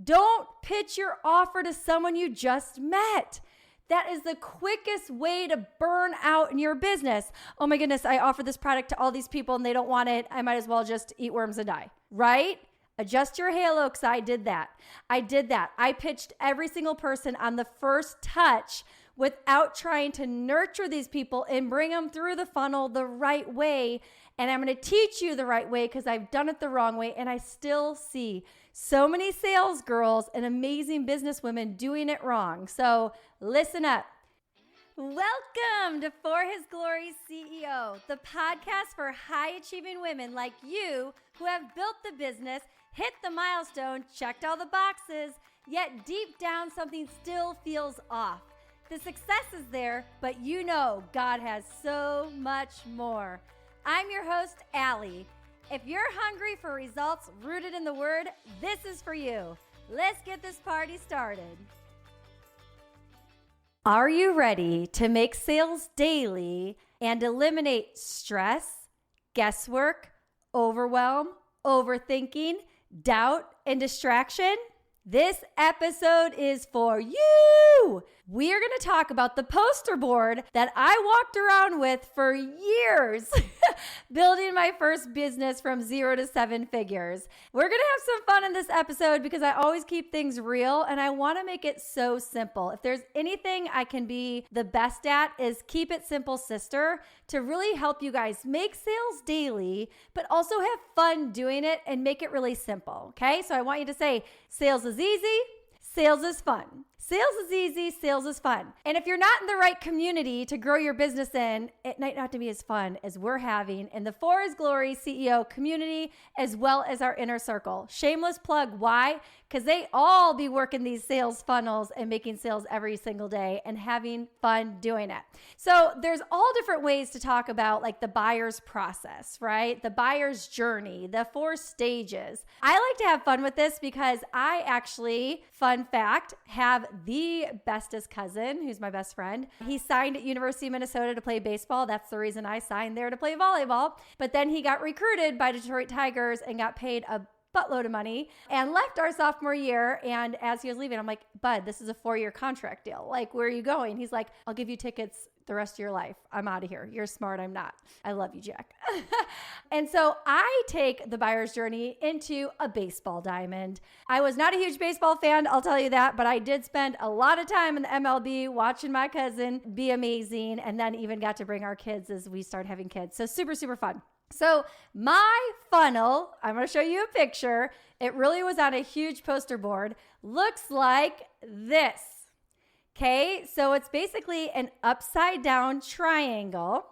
Don't pitch your offer to someone you just met. That is the quickest way to burn out in your business. Oh my goodness, I offer this product to all these people and they don't want it. I might as well just eat worms and die, right? Adjust your halo, because I did that. I pitched every single person on the first touch without trying to nurture these people and bring them through the funnel the right way. And I'm going to teach you the right way because I've done it the wrong way. And I still see so many sales girls and amazing business women doing it wrong. So listen up. Welcome to For His Glory CEO, the podcast for high-achieving women like you who have built the business, hit the milestone, checked all the boxes, yet deep down something still feels off. The success is there, but you know God has so much more. I'm your host, Allie. If you're hungry for results rooted in the Word, this is for you. Let's get this party started. Are you ready to make sales daily and eliminate stress, guesswork, overwhelm, overthinking, doubt, and distraction? This episode is for you. We are going to talk about the poster board that I walked around with for years, building my first business from 0 to 7 figures. We're going to have some fun in this episode because I always keep things real and I want to make it so simple. If there's anything I can be the best at is keep it simple, sister, to really help you guys make sales daily, but also have fun doing it and make it really simple. Okay. So I want you to say sales is easy. Sales is fun. Sales is easy. Sales is fun. And if you're not in the right community to grow your business in, it might not be as fun as we're having in the For His Glory CEO community, as well as our inner circle. Shameless plug. Why? Because they all be working these sales funnels and making sales every single day and having fun doing it. So there's all different ways to talk about like the buyer's process, right? The buyer's journey, the 4 stages. I like to have fun with this because I actually, fun fact, have the bestest cousin who's my best friend. He signed at University of Minnesota to play baseball. That's the reason I signed there to play volleyball. But then he got recruited by Detroit Tigers and got paid a buttload of money and left our sophomore year. And as he was leaving, I'm like, bud, this is a 4-year contract deal. Like, where are you going? He's like, I'll give you tickets the rest of your life. I'm out of here. You're smart. I'm not. I love you, Jack. And so I take the buyer's journey into a baseball diamond. I was not a huge baseball fan, I'll tell you that, but I did spend a lot of time in the MLB watching my cousin be amazing, and then even got to bring our kids as we start having kids. So super, super fun. So my funnel, I'm going to show you a picture. It really was on a huge poster board. Looks like this. Okay, so it's basically an upside down triangle.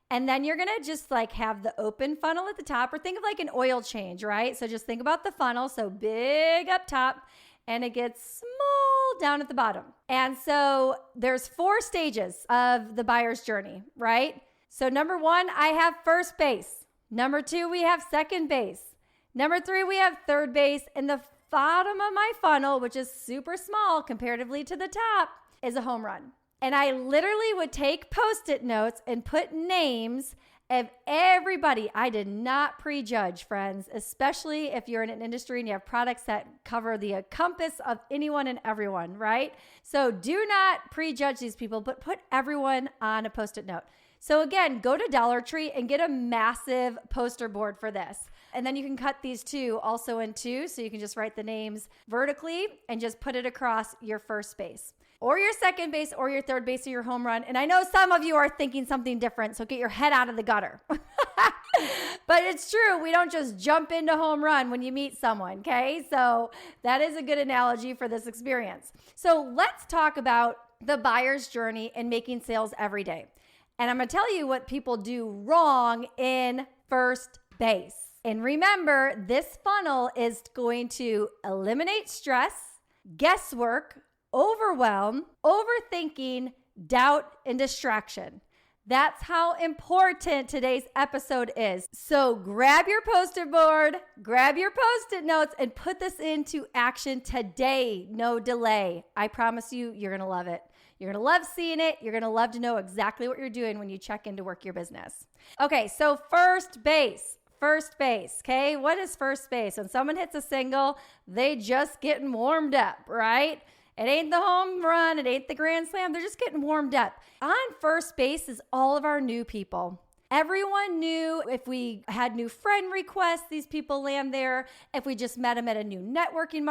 And then you're going to just like have the open funnel at the top, or think of like an oil change, right? So just think about the funnel. So big up top and it gets small down at the bottom. And so there's 4 stages of the buyer's journey, right? So number 1, I have first base. Number 2, we have second base. Number 3, we have third base. And the bottom of my funnel, which is super small comparatively to the top, is a home run. And I literally would take Post-it notes and put names of everybody. I did not prejudge, friends, especially if you're in an industry and you have products that cover the compass of anyone and everyone, right? So do not prejudge these people, but put everyone on a Post-it note. So again, go to Dollar Tree and get a massive poster board for this. And then you can cut these 2 also in 2. So you can just write the names vertically and just put it across your first base or your second base or your third base or your home run. And I know some of you are thinking something different, so get your head out of the gutter. But it's true. We don't just jump into home run when you meet someone, okay? So that is a good analogy for this experience. So let's talk about the buyer's journey and making sales every day. And I'm going to tell you what people do wrong in first base. And remember, this funnel is going to eliminate stress, guesswork, overwhelm, overthinking, doubt, and distraction. That's how important today's episode is. So grab your poster board, grab your Post-it notes, and put this into action today. No delay. I promise you, you're going to love it. You're going to love seeing it. You're going to love to know exactly what you're doing when you check in to work your business. Okay, so first base. first base, okay? What is first base? When someone hits a single, they just getting warmed up, right? It ain't the home run. It ain't the grand slam. They're just getting warmed up. On first base is all of our new people. Everyone knew if we had new friend requests, these people land there. If we just met them at a new networking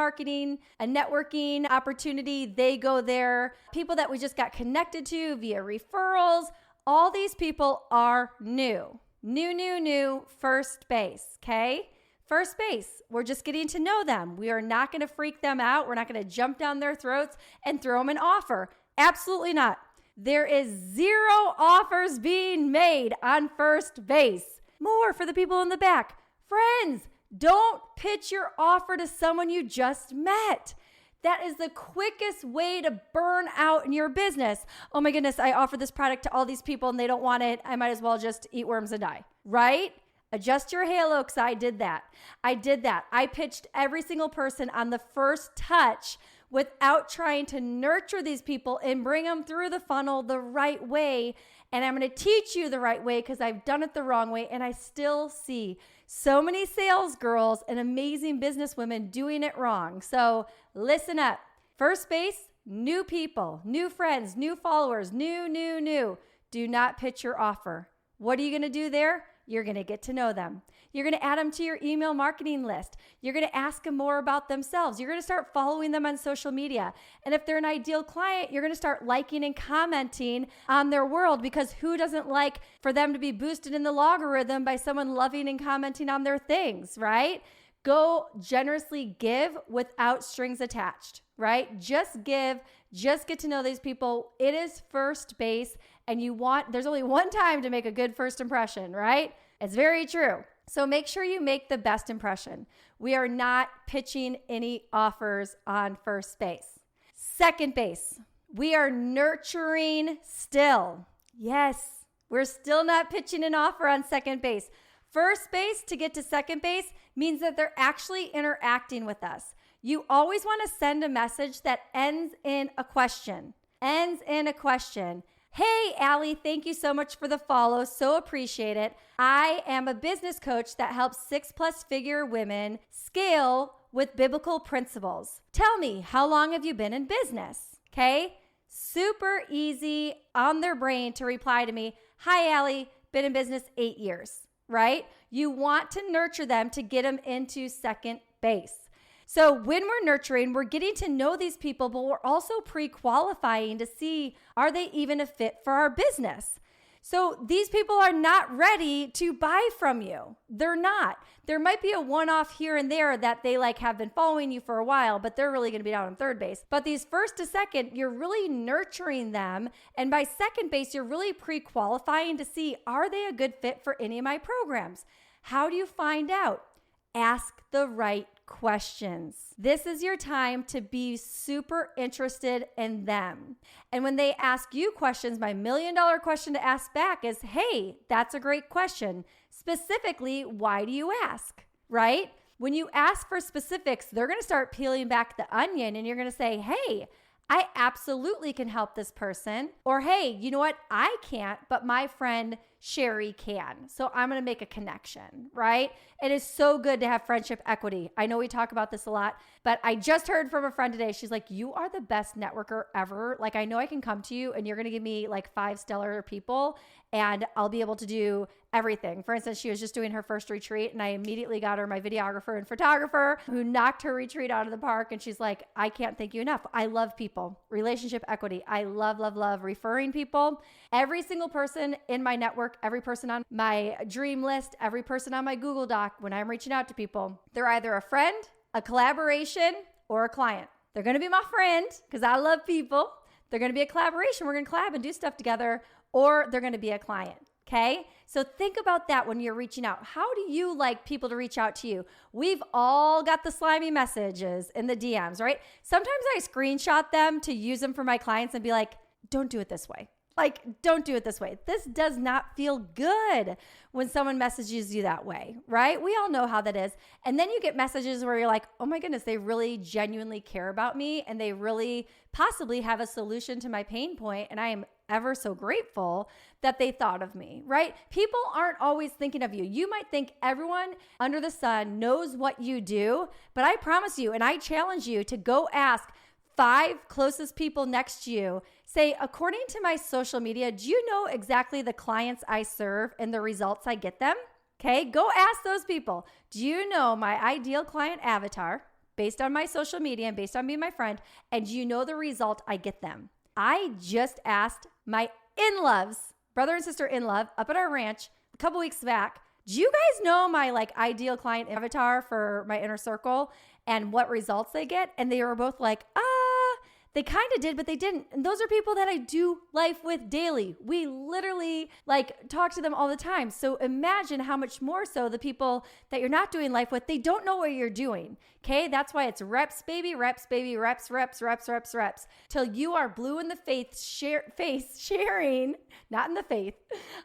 opportunity, they go there. People that we just got connected to via referrals, all these people are new. New, first base, okay? First base, we're just getting to know them. We are not going to freak them out. We're not going to jump down their throats and throw them an offer. Absolutely not. There is 0 offers being made on first base. More for the people in the back. Friends, don't pitch your offer to someone you just met. That is the quickest way to burn out in your business. Oh my goodness, I offer this product to all these people and they don't want it. I might as well just eat worms and die, right? Adjust your halo, because I did that. I pitched every single person on the first touch without trying to nurture these people and bring them through the funnel the right way. And I'm going to teach you the right way because I've done it the wrong way. And I still see so many sales girls and amazing business women doing it wrong. So listen up. First base, new people, new friends, new followers, new. Do not pitch your offer. What are you going to do there? You're going to get to know them. You're going to add them to your email marketing list. You're going to ask them more about themselves. You're going to start following them on social media. And if they're an ideal client, you're going to start liking and commenting on their world, because who doesn't like for them to be boosted in the logarithm by someone loving and commenting on their things, right? Go generously give without strings attached, right? Just give, just get to know these people. It is first base, and there's only one time to make a good first impression, right? It's very true. So make sure you make the best impression. We are not pitching any offers on first base. Second base, we are nurturing still. Yes, we're still not pitching an offer on second base. First base to get to second base means that they're actually interacting with us. You always want to send a message that ends in a question. Hey, Allie, thank you so much for the follow. So appreciate it. I am a business coach that helps 6+ figure women scale with biblical principles. Tell me, how long have you been in business? Okay? Super easy on their brain to reply to me, hi, Allie, been in business 8 years, right? You want to nurture them to get them into second base. So when we're nurturing, we're getting to know these people, but we're also pre-qualifying to see, are they even a fit for our business? So these people are not ready to buy from you. They're not. There might be a one-off here and there that they have been following you for a while, but they're really going to be down on third base. But these first to second, you're really nurturing them. And by second base, you're really pre-qualifying to see, are they a good fit for any of my programs? How do you find out? Ask the right questions. This is your time to be super interested in them. And when they ask you questions, my $1 million question to ask back is, hey, that's a great question. Specifically, why do you ask, right? When you ask for specifics, they're going to start peeling back the onion, and you're going to say, hey, I absolutely can help this person. Or, hey, you know what? I can't, but my friend Sherry can. So I'm going to make a connection, right? It is so good to have friendship equity. I know we talk about this a lot, but I just heard from a friend today. She's like, you are the best networker ever. I know I can come to you and you're going to give me 5 stellar people and I'll be able to do everything. For instance, she was just doing her first retreat and I immediately got her my videographer and photographer who knocked her retreat out of the park. And she's like, I can't thank you enough. I love people, relationship equity. I love referring people. Every single person in my network, every person on my dream list, every person on my Google Doc, when I'm reaching out to people, they're either a friend, a collaboration, or a client. They're going to be my friend because I love people. They're going to be a collaboration. We're going to collab and do stuff together, or they're going to be a client. Okay? So think about that when you're reaching out. How do you like people to reach out to you? We've all got the slimy messages in the DMs, right? Sometimes I screenshot them to use them for my clients and be like, don't do it this way. Like, don't do it this way. This does not feel good when someone messages you that way, right? We all know how that is. And then you get messages where you're like, oh my goodness, they really genuinely care about me and they really possibly have a solution to my pain point. And I am ever so grateful that they thought of me, right? People aren't always thinking of you. You might think everyone under the sun knows what you do, but I promise you, and I challenge you to go ask 5 closest people next to you, say, according to my social media, do you know exactly the clients I serve and the results I get them? Okay, go ask those people. Do you know my ideal client avatar based on my social media and based on being my friend? And do you know the result I get them? I just asked my in-loves, brother and sister in-love up at our ranch a couple weeks back, do you guys know my ideal client avatar for my inner circle and what results they get? And they were both like, they kind of did, but they didn't. And those are people that I do life with daily. We literally talk to them all the time. So imagine how much more so the people that you're not doing life with, they don't know what you're doing. Okay. That's why it's reps, baby, reps, baby, reps, reps, reps, reps, reps, till you are blue in the face, sharing, not in the faith,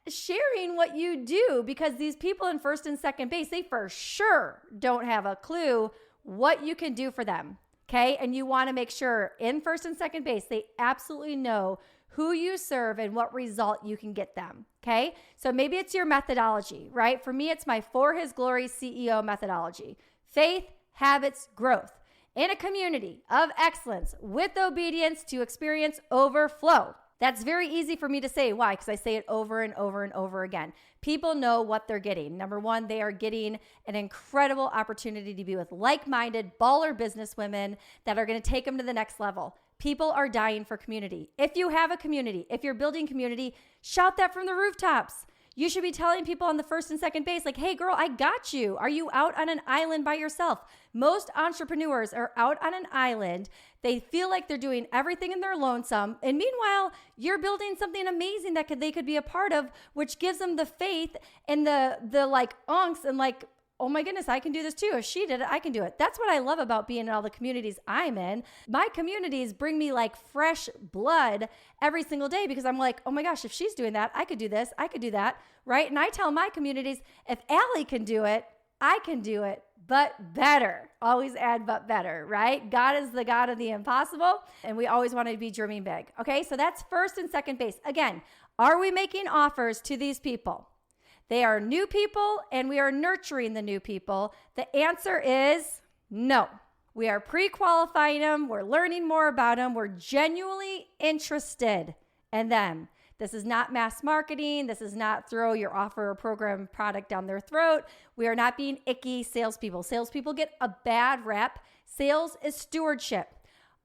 sharing what you do, because these people in first and second base, they for sure don't have a clue what you can do for them. Okay. And you want to make sure in first and second base, they absolutely know who you serve and what result you can get them. Okay. So maybe it's your methodology, right? For me, it's my For His Glory CEO methodology: faith, habits, growth in a community of excellence with obedience to experience overflow. That's very easy for me to say. Why? Because I say it over and over and over again. People know what they're getting. Number one, they are getting an incredible opportunity to be with like-minded baller business women that are going to take them to the next level. People are dying for community. If you have a community, if you're building community, shout that from the rooftops. You should be telling people on the first and second base, like, hey girl, I got you. Are you out on an island by yourself? Most entrepreneurs are out on an island. They feel like they're doing everything in their lonesome. And meanwhile, you're building something amazing that they could be a part of, which gives them the faith and the unks and oh my goodness, I can do this too. If she did it, I can do it. That's what I love about being in all the communities I'm in. My communities bring me fresh blood every single day, because I'm like, oh my gosh, if she's doing that, I could do this, I could do that, right? And I tell my communities, if Allie can do it, I can do it, but better. Always add but better, right? God is the God of the impossible, and we always want to be dreaming big. Okay, so that's first and second base. Again, are we making offers to these people? They are new people, and we are nurturing the new people. The answer is no. We are pre-qualifying them. We're learning more about them. We're genuinely interested in them. This is not mass marketing. This is not throw your offer or program product down their throat. We are not being icky salespeople. Salespeople get a bad rep. Sales is stewardship.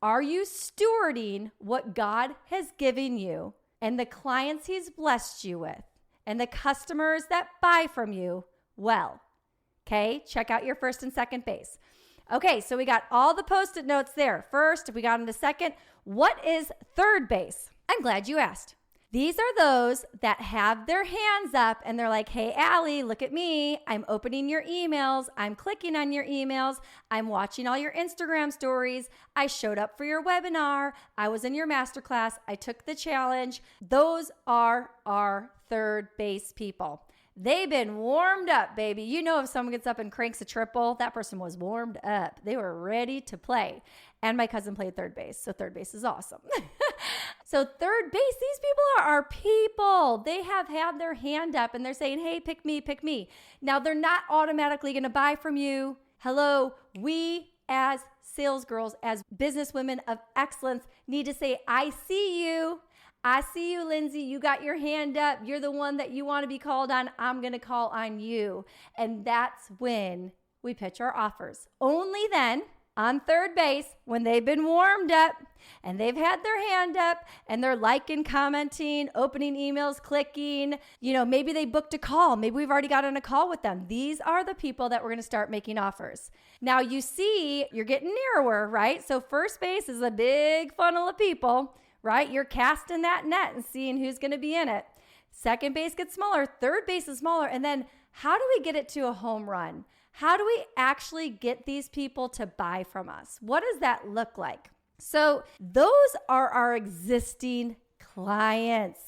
Are you stewarding what God has given you and the clients He's blessed you with and the customers that buy from you well? Okay, check out your first and second base. Okay, so we got all the Post-it notes there. First, we got into second. What is third base? I'm glad you asked. These are those that have their hands up and they're like, hey, Allie, look at me. I'm opening your emails. I'm clicking on your emails. I'm watching all your Instagram stories. I showed up for your webinar. I was in your masterclass. I took the challenge. Those are our third base people. They've been warmed up, baby. You know, if someone gets up and cranks a triple, that person was warmed up. They were ready to play. And my cousin played third base, so third base is awesome. So third base, these people are our people. They have had their hand up and they're saying, hey, pick me, pick me. Now, they're not automatically going to buy from you. Hello, we as sales girls, as business women of excellence, need to say, I see you. I see you, Lindsay. You got your hand up. You're the one that you want to be called on. I'm going to call on you. And that's when we pitch our offers. Only then, on third base, when they've been warmed up and they've had their hand up and they're liking, commenting, opening emails, clicking, maybe they booked a call. Maybe we've already got on a call with them. These are the people that we're going to start making offers. Now you see, you're getting narrower, right? So first base is a big funnel of people, right? You're casting that net and seeing who's going to be in it. Second base gets smaller. Third base is smaller. And then how do we get it to a home run? How do we actually get these people to buy from us? What does that look like? So those are our existing clients.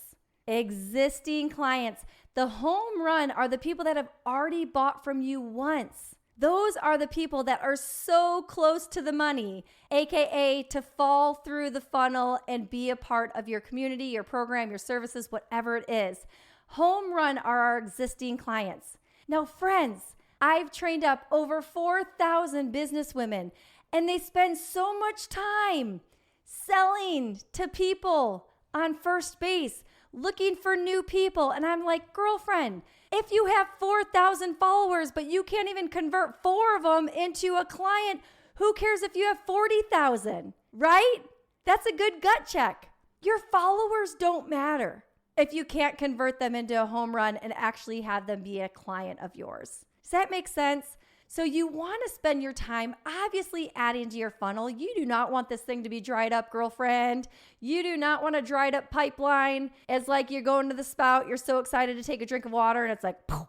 Existing clients. The home run are the people that have already bought from you once. Those are the people that are so close to the money, AKA to fall through the funnel and be a part of your community, your program, your services, whatever it is. Home run are our existing clients. Now, friends, I've trained up over 4,000 business women, and they spend so much time selling to people on first base, looking for new people. And I'm like, girlfriend, if you have 4,000 followers, but you can't even convert 4 of them into a client, who cares if you have 40,000, right? That's a good gut check. Your followers don't matter if you can't convert them into a home run and actually have them be a client of yours. Does that make sense? So you want to spend your time obviously adding to your funnel. You do not want this thing to be dried up, girlfriend. You do not want a dried up pipeline. It's like you're going to the spout. You're so excited to take a drink of water and it's like, puh,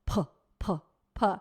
puh, puh, puh.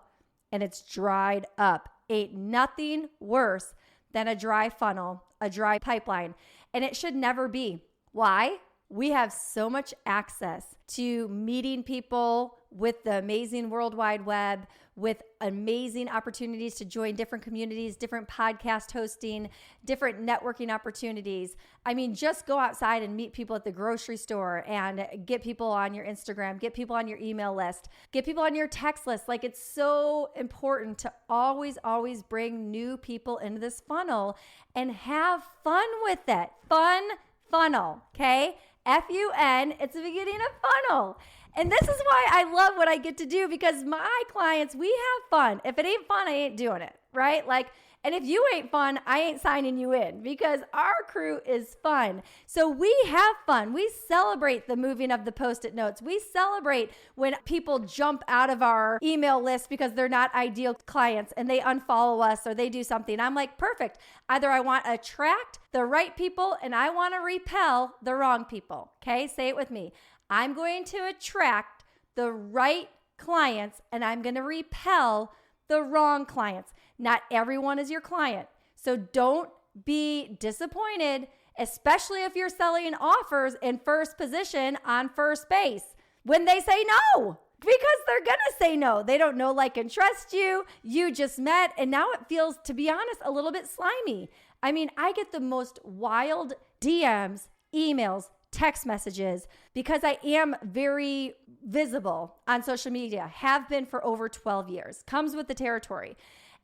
And it's dried up. Ain't nothing worse than a dry funnel, a dry pipeline. And it should never be. Why? We have so much access to meeting people with the amazing World Wide Web, with amazing opportunities to join different communities, different podcast hosting, different networking opportunities. I mean, just go outside and meet people at the grocery store and get people on your Instagram, get people on your email list, get people on your text list. Like, it's so important to always, always bring new people into this funnel and have fun with it. Fun funnel, okay? F-U-N, it's the beginning of funnel. And this is why I love what I get to do, because my clients, we have fun. If it ain't fun, I ain't doing it, right? Like, and if you ain't fun, I ain't signing you in, because our crew is fun. So we have fun. We celebrate the moving of the Post-it notes. We celebrate when people jump out of our email list because they're not ideal clients and they unfollow us or they do something. I'm like, perfect. Either I want to attract the right people and I want to repel the wrong people. Okay, say it with me. I'm going to attract the right clients and I'm going to repel the wrong clients. Not everyone is your client. So don't be disappointed, especially if you're selling offers in first position on first base when they say no, because they're going to say no. They don't know, like, and trust you. You just met, and now it feels, to be honest, a little bit slimy. I mean, I get the most wild DMs, emails, text messages, because I am very visible on social media, have been for over 12 years, comes with the territory.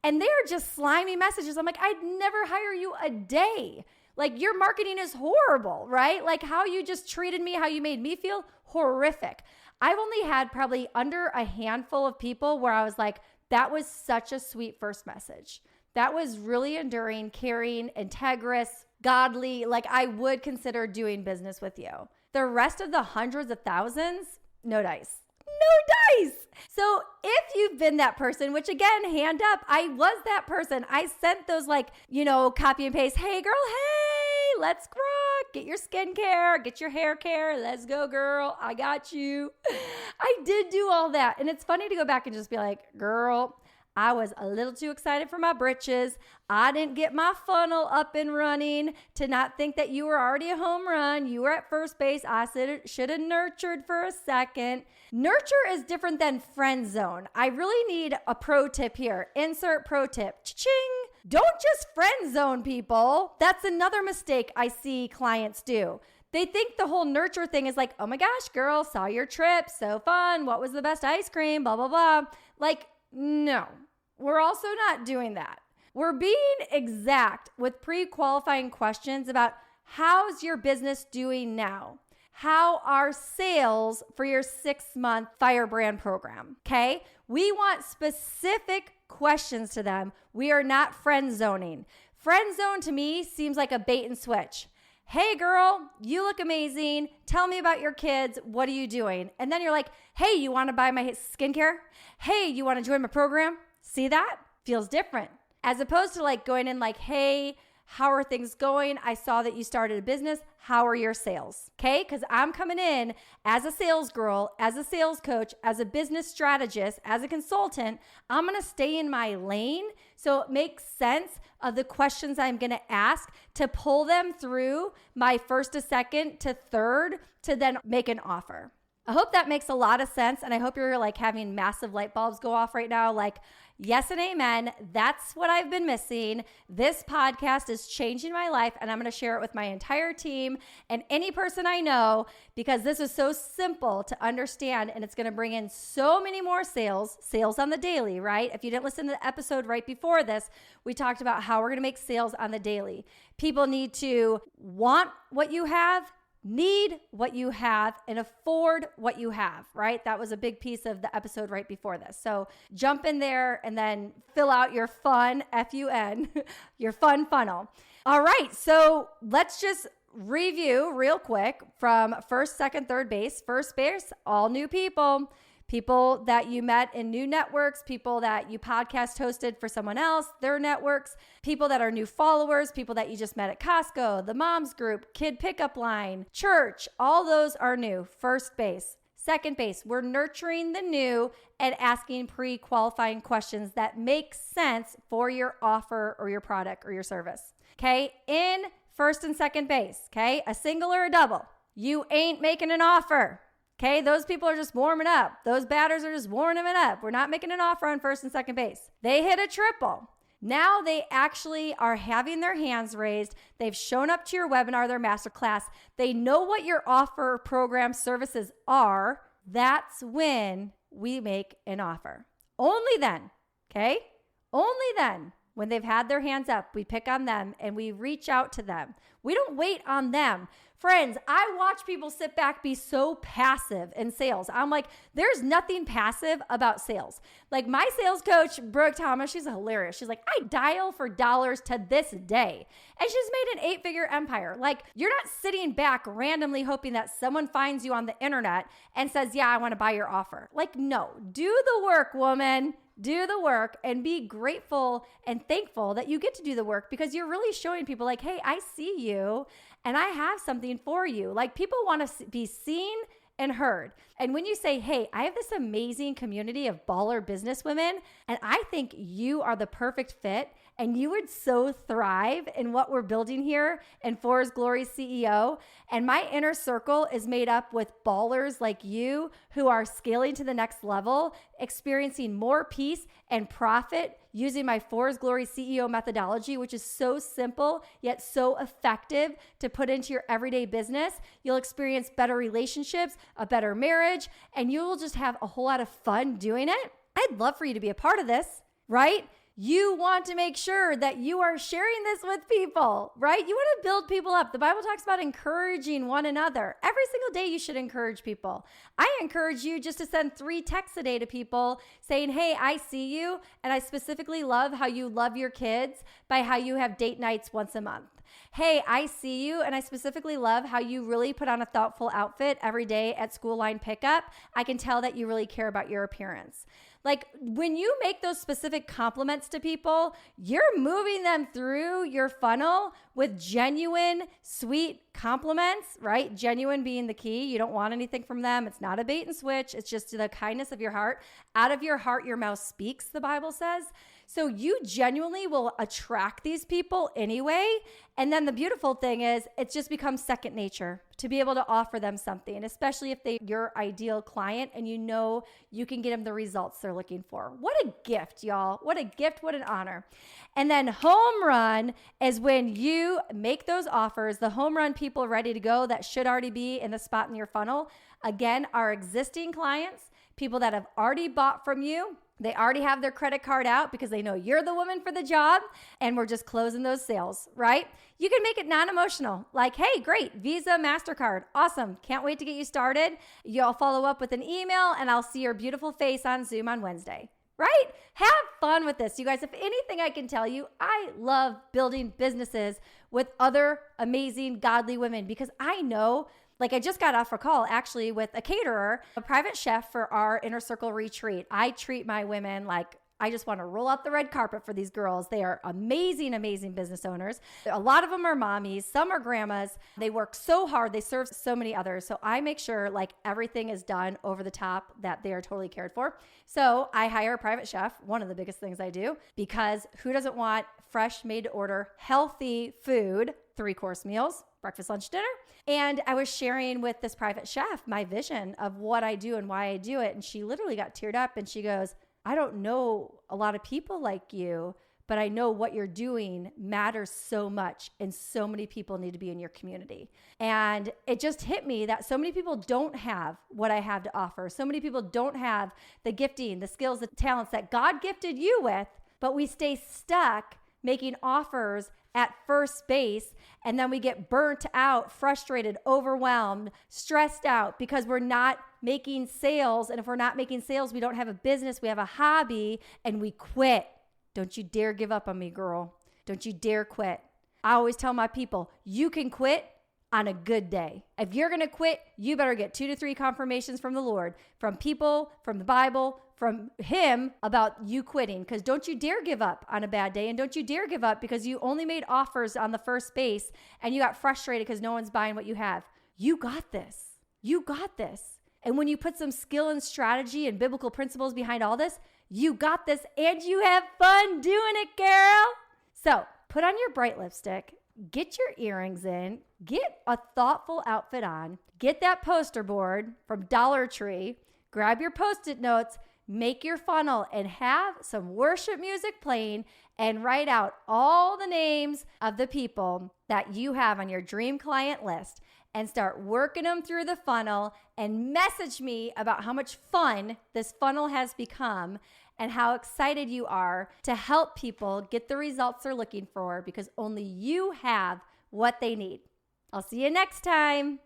And they're just slimy messages. I'm like, I'd never hire you a day. Like, your marketing is horrible, right? Like, how you just treated me, how you made me feel, horrific. I've only had probably under a handful of people where I was like, that was such a sweet first message. That was really enduring, caring, integrous, godly. Like, I would consider doing business with you. The rest of the hundreds of thousands, no dice. No dice. So if you've been that person, which again, hand up, I was that person. I sent those, like, copy and paste. Hey girl, hey, let's rock. Get your skincare, get your hair care. Let's go, girl. I got you. I did do all that. And it's funny to go back and just be like, girl, I was a little too excited for my britches. I didn't get my funnel up and running to not think that you were already a home run. You were at first base. I should have nurtured for a second. Nurture is different than friend zone. I really need a pro tip here. Insert pro tip. Cha-ching. Don't just friend zone people. That's another mistake I see clients do. They think the whole nurture thing is like, oh my gosh, girl, saw your trip. So fun. What was the best ice cream? Blah, blah, blah. Like, no. We're also not doing that. We're being exact with pre-qualifying questions about how's your business doing now? How are sales for your 6-month Firebrand program? Okay? We want specific questions to them. We are not friend zoning. Friend zone to me seems like a bait and switch. Hey girl, you look amazing. Tell me about your kids. What are you doing? And then you're like, hey, you want to buy my skincare? Hey, you want to join my program? See that? Feels different. As opposed to like going in like, hey, How are things going? I saw that you started a business. How are your sales? Okay, because I'm coming in as a sales girl, as a sales coach, as a business strategist, as a consultant. I'm going to stay in my lane so it makes sense of the questions I'm going to ask to pull them through my first to second to third to then make an offer. I hope that makes a lot of sense. And I hope you're like having massive light bulbs go off right now. Like, yes and amen. That's what I've been missing. This podcast is changing my life, and I'm going to share it with my entire team and any person I know, because this is so simple to understand, and it's going to bring in so many more sales on the daily, right? If you didn't listen to the episode right before this, we talked about how we're going to make sales on the daily. People need to want what you have, need what you have, and afford what you have, right? That was a big piece of the episode right before this. So jump in there and then fill out your fun, F-U-N, your fun funnel. All right, so let's just review real quick from first, second, third base. First base, all new people. People that you met in new networks, people that you podcast hosted for someone else, their networks, people that are new followers, people that you just met at Costco, the moms group, kid pickup line, church, all those are new. First base. Second base, we're nurturing the new and asking pre-qualifying questions that make sense for your offer or your product or your service. Okay, in first and second base, okay, a single or a double, you ain't making an offer. Okay, those people are just warming up. Those batters are just warming it up. We're not making an offer on first and second base. They hit a triple. Now they actually are having their hands raised. They've shown up to your webinar, their masterclass. They know what your offer, program, services are. That's when we make an offer. Only then, okay? Only then, when they've had their hands up, we pick on them and we reach out to them. We don't wait on them. Friends, I watch people sit back, be so passive in sales. I'm like, there's nothing passive about sales. Like my sales coach, Brooke Thomas, she's hilarious. She's like, I dial for dollars to this day. And she's made an 8-figure empire. Like, you're not sitting back randomly hoping that someone finds you on the internet and says, yeah, I want to buy your offer. Like, no, do the work, woman. Do the work and be grateful and thankful that you get to do the work, because you're really showing people like, hey, I see you and I have something for you. Like, people want to be seen and heard. And when you say, hey, I have this amazing community of baller business women, and I think you are the perfect fit, and you would so thrive in what we're building here in For His Glory CEO. And my inner circle is made up with ballers like you who are scaling to the next level, experiencing more peace and profit using my For His Glory CEO methodology, which is so simple yet so effective to put into your everyday business. You'll experience better relationships, a better marriage, and you'll just have a whole lot of fun doing it. I'd love for you to be a part of this, right? You want to make sure that you are sharing this with people, right? You want to build people up. The Bible talks about encouraging one another. Every single day you should encourage people. I encourage you just to send 3 texts a day to people saying, hey, I see you, and I specifically love how you love your kids by how you have date nights once a month. Hey, I see you, and I specifically love how you really put on a thoughtful outfit every day at school line pickup. I can tell that you really care about your appearance. Like, when you make those specific compliments to people, you're moving them through your funnel with genuine, sweet compliments, right? Genuine being the key. You don't want anything from them. It's not a bait and switch. It's just the kindness of your heart. Out of your heart, your mouth speaks, the Bible says. So you genuinely will attract these people anyway. And then the beautiful thing is it just becomes second nature to be able to offer them something, especially if they're your ideal client and you know you can get them the results they're looking for. What a gift, y'all. What a gift. What an honor. And then home run is when you make those offers, the home run people ready to go that should already be in the spot in your funnel. Again, our existing clients, people that have already bought from you. They already have their credit card out because they know you're the woman for the job, and we're just closing those sales, right? You can make it non-emotional. Like, hey, great, Visa, MasterCard, awesome. Can't wait to get you started. You'll follow up with an email, and I'll see your beautiful face on Zoom on Wednesday, right? Have fun with this. You guys, if anything I can tell you, I love building businesses with other amazing, godly women because I know. Like, I just got off a call actually with a caterer, a private chef for our Inner Circle retreat. I treat my women like I just want to roll out the red carpet for these girls. They are amazing, amazing business owners. A lot of them are mommies. Some are grandmas. They work so hard. They serve so many others. So I make sure like everything is done over the top, that they are totally cared for. So I hire a private chef, one of the biggest things I do, because who doesn't want fresh, made to order, healthy food, 3-course meals, breakfast, lunch, dinner. And I was sharing with this private chef my vision of what I do and why I do it. And she literally got teared up and she goes, I don't know a lot of people like you, but I know what you're doing matters so much and so many people need to be in your community. And it just hit me that so many people don't have what I have to offer. So many people don't have the gifting, the skills, the talents that God gifted you with, but we stay stuck making offers at first base, and then we get burnt out, frustrated, overwhelmed, stressed out because we're not making sales. And if we're not making sales, we don't have a business, we have a hobby, and we quit. Don't you dare give up on me, girl. Don't you dare quit. I always tell my people, you can quit on a good day. If you're going to quit, you better get 2 to 3 confirmations from the Lord, from people, from the Bible, from him about you quitting. Because don't you dare give up on a bad day. And don't you dare give up because you only made offers on the first base and you got frustrated because no one's buying what you have. You got this. You got this. And when you put some skill and strategy and biblical principles behind all this, you got this and you have fun doing it, girl. So put on your bright lipstick, get your earrings in, get a thoughtful outfit on, get that poster board from Dollar Tree, grab your Post-it notes, make your funnel, and have some worship music playing and write out all the names of the people that you have on your dream client list and start working them through the funnel and message me about how much fun this funnel has become and how excited you are to help people get the results they're looking for because only you have what they need. I'll see you next time.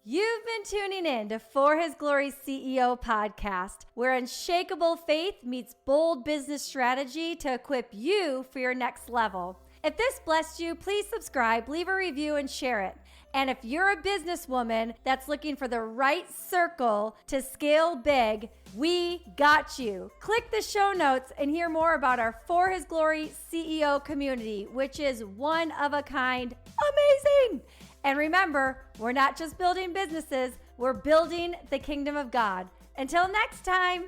You've been tuning in to For His Glory CEO podcast, where unshakable faith meets bold business strategy to equip you for your next level. If this blessed you, please subscribe, leave a review, and share it. And if you're a businesswoman that's looking for the right circle to scale big, we got you. Click the show notes and hear more about our For His Glory CEO community, which is one of a kind, amazing. And remember, we're not just building businesses, we're building the kingdom of God. Until next time.